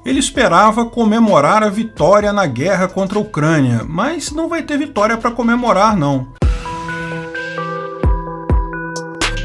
Ele esperava comemorar a vitória na guerra contra a Ucrânia, mas não vai ter vitória para comemorar não.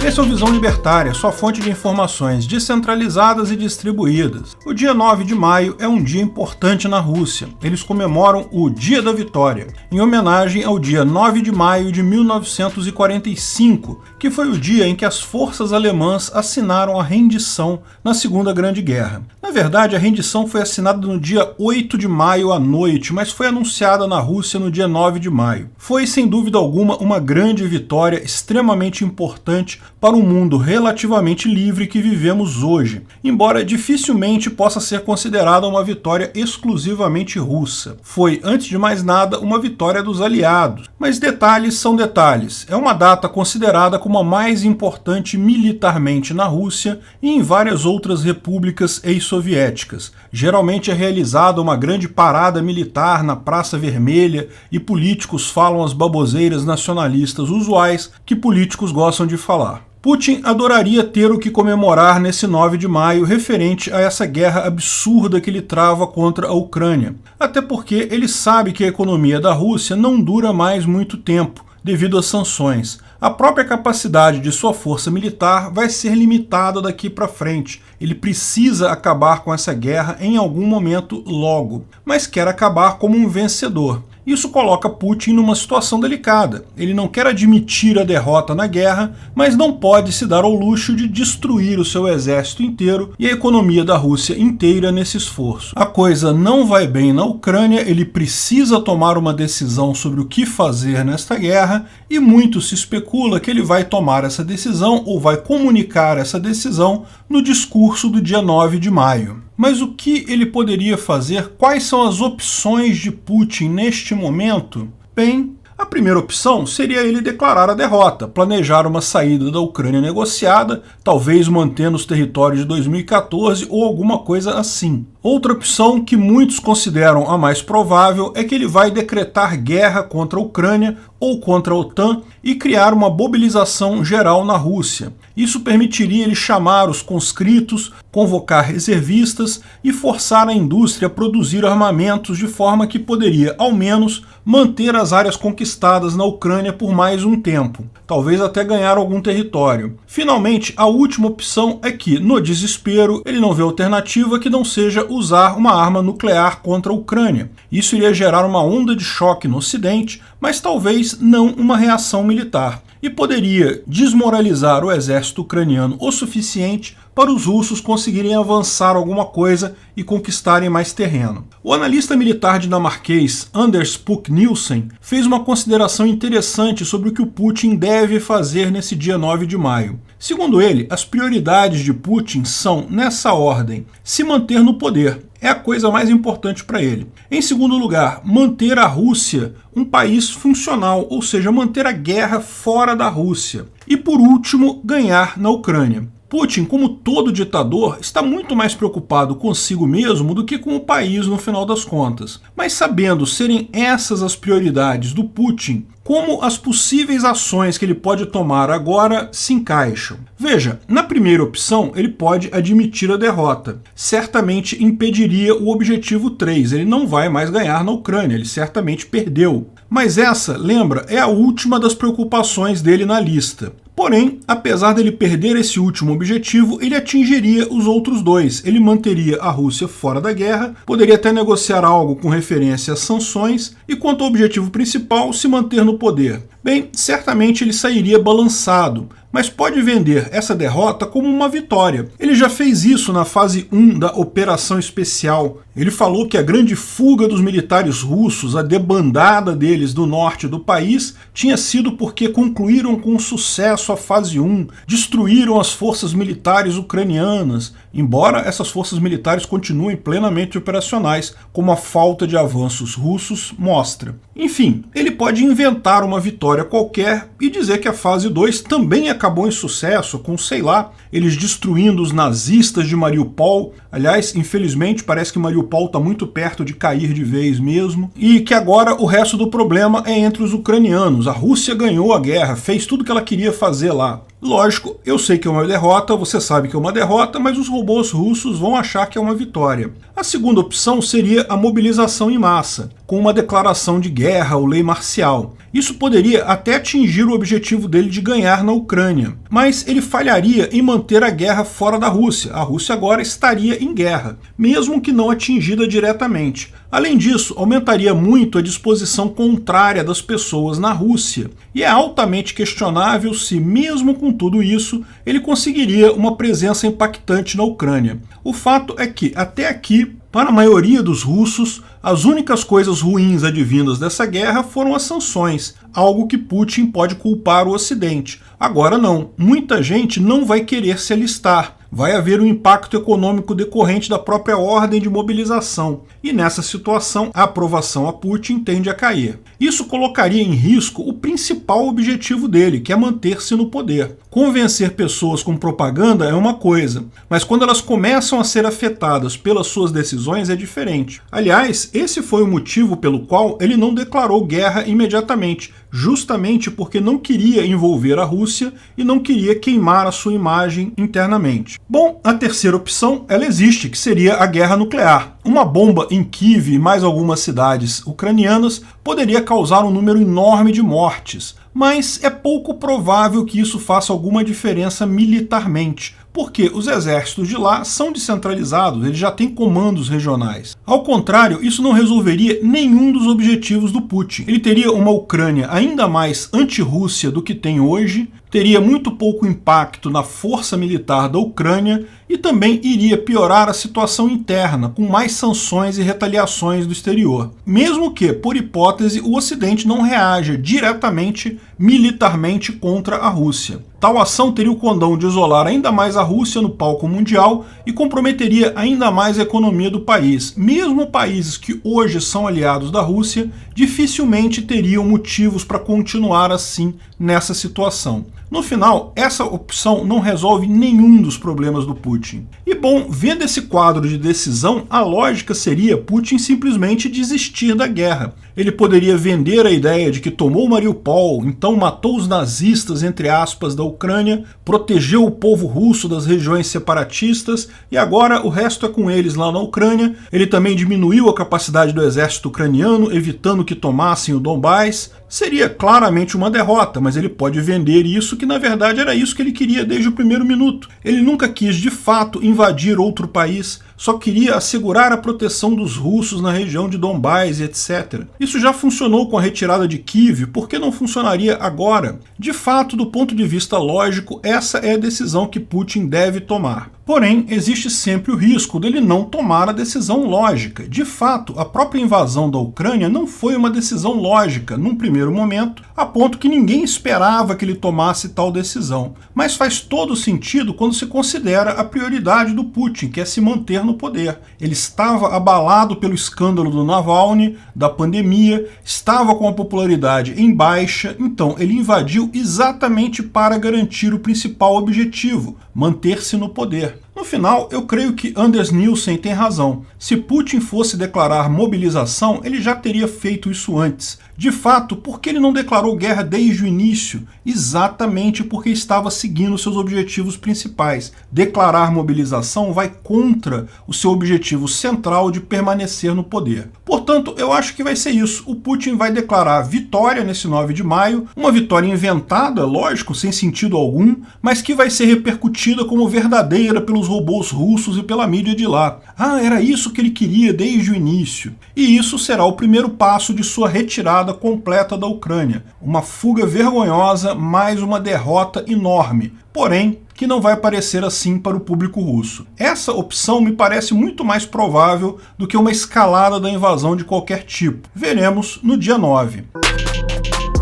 Esse é o Visão Libertária, sua fonte de informações descentralizadas e distribuídas. O dia 9 de maio é um dia importante na Rússia. Eles comemoram o Dia da Vitória, em homenagem ao dia 9 de maio de 1945, que foi o dia em que as forças alemãs assinaram a rendição na Segunda Grande Guerra. Na verdade, a rendição foi assinada no dia 8 de maio à noite, mas foi anunciada na Rússia no dia 9 de maio. Foi, sem dúvida alguma, uma grande vitória extremamente importante para o mundo relativamente livre que vivemos hoje, embora dificilmente possa ser considerada uma vitória exclusivamente russa. Foi, antes de mais nada, uma vitória dos aliados. Mas detalhes são detalhes. É uma data considerada como a mais importante militarmente na Rússia e em várias outras repúblicas ex-soviéticas. Geralmente é realizada uma grande parada militar na Praça Vermelha e políticos falam as baboseiras nacionalistas usuais que políticos gostam de falar. Putin adoraria ter o que comemorar nesse 9 de maio referente a essa guerra absurda que ele trava contra a Ucrânia. Até porque ele sabe que a economia da Rússia não dura mais muito tempo, devido às sanções. A própria capacidade de sua força militar vai ser limitada daqui para frente. Ele precisa acabar com essa guerra em algum momento logo, mas quer acabar como um vencedor. Isso coloca Putin numa situação delicada. Ele não quer admitir a derrota na guerra, mas não pode se dar ao luxo de destruir o seu exército inteiro e a economia da Rússia inteira nesse esforço. A coisa não vai bem na Ucrânia, ele precisa tomar uma decisão sobre o que fazer nesta guerra e muito se especula que ele vai tomar essa decisão ou vai comunicar essa decisão no discurso do dia 9 de maio. Mas o que ele poderia fazer? Quais são as opções de Putin neste momento? Bem, a primeira opção seria ele declarar a derrota, planejar uma saída da Ucrânia negociada, talvez mantendo os territórios de 2014 ou alguma coisa assim. Outra opção, que muitos consideram a mais provável, é que ele vai decretar guerra contra a Ucrânia ou contra a OTAN e criar uma mobilização geral na Rússia. Isso permitiria ele chamar os conscritos, convocar reservistas e forçar a indústria a produzir armamentos de forma que poderia, ao menos, manter as áreas conquistadas na Ucrânia por mais um tempo, talvez até ganhar algum território. Finalmente, a última opção é que, no desespero, ele não vê alternativa que não seja usar uma arma nuclear contra a Ucrânia. Isso iria gerar uma onda de choque no Ocidente, mas talvez não uma reação militar, e poderia desmoralizar o exército ucraniano o suficiente para os russos conseguirem avançar alguma coisa e conquistarem mais terreno. O analista militar dinamarquês Anders Puk Nielsen fez uma consideração interessante sobre o que o Putin deve fazer nesse dia 9 de maio. Segundo ele, as prioridades de Putin são, nessa ordem, se manter no poder. É a coisa mais importante para ele. Em segundo lugar, manter a Rússia um país funcional, ou seja, manter a guerra fora da Rússia. E por último, ganhar na Ucrânia. Putin, como todo ditador, está muito mais preocupado consigo mesmo do que com o país no final das contas. Mas sabendo serem essas as prioridades do Putin, como as possíveis ações que ele pode tomar agora se encaixam? Veja, na primeira opção, ele pode admitir a derrota. Certamente impediria o objetivo 3, ele não vai mais ganhar na Ucrânia, ele certamente perdeu. Mas essa, lembra, é a última das preocupações dele na lista. Porém, apesar dele perder esse último objetivo, ele atingiria os outros dois. Ele manteria a Rússia fora da guerra, poderia até negociar algo com referência às sanções, e quanto ao objetivo principal, se manter no poder. Bem, certamente ele sairia balançado, mas pode vender essa derrota como uma vitória. Ele já fez isso na fase 1 da Operação Especial. Ele falou que a grande fuga dos militares russos, a debandada deles do norte do país, tinha sido porque concluíram com sucesso a fase 1, destruíram as forças militares ucranianas, embora essas forças militares continuem plenamente operacionais, como a falta de avanços russos mostra. Enfim, ele pode inventar uma vitória qualquer e dizer que a fase 2 também acabou em sucesso com, sei lá, eles destruindo os nazistas de Mariupol. Aliás, infelizmente, parece que Mariupol está muito perto de cair de vez mesmo, e que agora o resto do problema é entre os ucranianos. A Rússia ganhou a guerra, fez tudo o que ela queria fazer lá. Lógico, eu sei que é uma derrota, você sabe que é uma derrota, mas os robôs russos vão achar que é uma vitória. A segunda opção seria a mobilização em massa, com uma declaração de guerra ou lei marcial. Isso poderia até atingir o objetivo dele de ganhar na Ucrânia, mas ele falharia em manter a guerra fora da Rússia. A Rússia agora estaria em guerra, mesmo que não atingida diretamente. Além disso, aumentaria muito a disposição contrária das pessoas na Rússia, e é altamente questionável se, mesmo com tudo isso, ele conseguiria uma presença impactante na Ucrânia. O fato é que, até aqui, para a maioria dos russos, as únicas coisas ruins advindas dessa guerra foram as sanções, algo que Putin pode culpar o Ocidente. Agora não, muita gente não vai querer se alistar. Vai haver um impacto econômico decorrente da própria ordem de mobilização, e nessa situação a aprovação a Putin tende a cair. Isso colocaria em risco o principal objetivo dele, que é manter-se no poder. Convencer pessoas com propaganda é uma coisa, mas quando elas começam a ser afetadas pelas suas decisões é diferente. Aliás, esse foi o motivo pelo qual ele não declarou guerra imediatamente, justamente porque não queria envolver a Rússia e não queria queimar a sua imagem internamente. Bom, a terceira opção, ela existe, que seria a guerra nuclear. Uma bomba em Kiev e mais algumas cidades ucranianas poderia causar um número enorme de mortes, mas é pouco provável que isso faça alguma diferença militarmente, porque os exércitos de lá são descentralizados, eles já têm comandos regionais. Ao contrário, isso não resolveria nenhum dos objetivos do Putin. Ele teria uma Ucrânia ainda mais anti-Rússia do que tem hoje, teria muito pouco impacto na força militar da Ucrânia e também iria piorar a situação interna, com mais sanções e retaliações do exterior. Mesmo que, por hipótese, o Ocidente não reaja diretamente militarmente contra a Rússia. Tal ação teria o condão de isolar ainda mais a Rússia no palco mundial e comprometeria ainda mais a economia do país. Mesmo países que hoje são aliados da Rússia dificilmente teriam motivos para continuar assim nessa situação. No final, essa opção não resolve nenhum dos problemas do Putin. E bom, vendo esse quadro de decisão, a lógica seria Putin simplesmente desistir da guerra. Ele poderia vender a ideia de que tomou Mariupol, então matou os nazistas, entre aspas, da Ucrânia, protegeu o povo russo das regiões separatistas e agora o resto é com eles lá na Ucrânia. Ele também diminuiu a capacidade do exército ucraniano, evitando que tomassem o Donbás. Seria claramente uma derrota, mas ele pode vender isso, que na verdade era isso que ele queria desde o primeiro minuto. Ele nunca quis de fato invadir outro país, só queria assegurar a proteção dos russos na região de Donbás e etc. Isso já funcionou com a retirada de Kiev, por que não funcionaria agora? De fato, do ponto de vista lógico, essa é a decisão que Putin deve tomar. Porém, existe sempre o risco dele não tomar a decisão lógica. De fato, a própria invasão da Ucrânia não foi uma decisão lógica, num primeiro momento, a ponto que ninguém esperava que ele tomasse tal decisão. Mas faz todo sentido quando se considera a prioridade do Putin, que é se manter no poder. Ele estava abalado pelo escândalo do Navalny, da pandemia, estava com a popularidade em baixa, então ele invadiu exatamente para garantir o principal objetivo, manter-se no poder. No final, eu creio que Anders Nielsen tem razão. Se Putin fosse declarar mobilização, ele já teria feito isso antes. De fato, por que ele não declarou guerra desde o início? Exatamente porque estava seguindo seus objetivos principais. Declarar mobilização vai contra o seu objetivo central de permanecer no poder. Portanto, eu acho que vai ser isso. O Putin vai declarar vitória nesse 9 de maio, uma vitória inventada, lógico, sem sentido algum, mas que vai ser repercutida como verdadeira pelos robôs russos e pela mídia de lá. Ah, era isso que ele queria desde o início. E isso será o primeiro passo de sua retirada completa da Ucrânia. Uma fuga vergonhosa, mais uma derrota enorme. Porém, que não vai parecer assim para o público russo. Essa opção me parece muito mais provável do que uma escalada da invasão de qualquer tipo. Veremos no dia 9.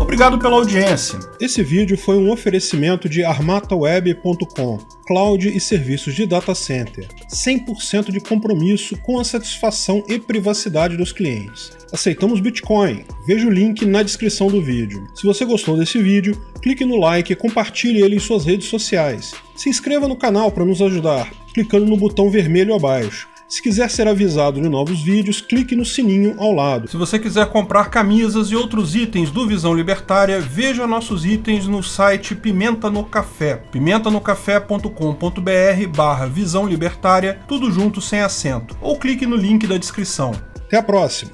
Obrigado pela audiência. Esse vídeo foi um oferecimento de armataweb.com. cloud e serviços de data center. 100% de compromisso com a satisfação e privacidade dos clientes. Aceitamos Bitcoin. Veja o link na descrição do vídeo. Se você gostou desse vídeo, clique no like e compartilhe ele em suas redes sociais. Se inscreva no canal para nos ajudar, clicando no botão vermelho abaixo. Se quiser ser avisado de novos vídeos, clique no sininho ao lado. Se você quiser comprar camisas e outros itens do Visão Libertária, veja nossos itens no site Pimenta no Café, pimentanocafé.com.br/Visão Libertária, tudo junto sem acento, ou clique no link da descrição. Até a próxima!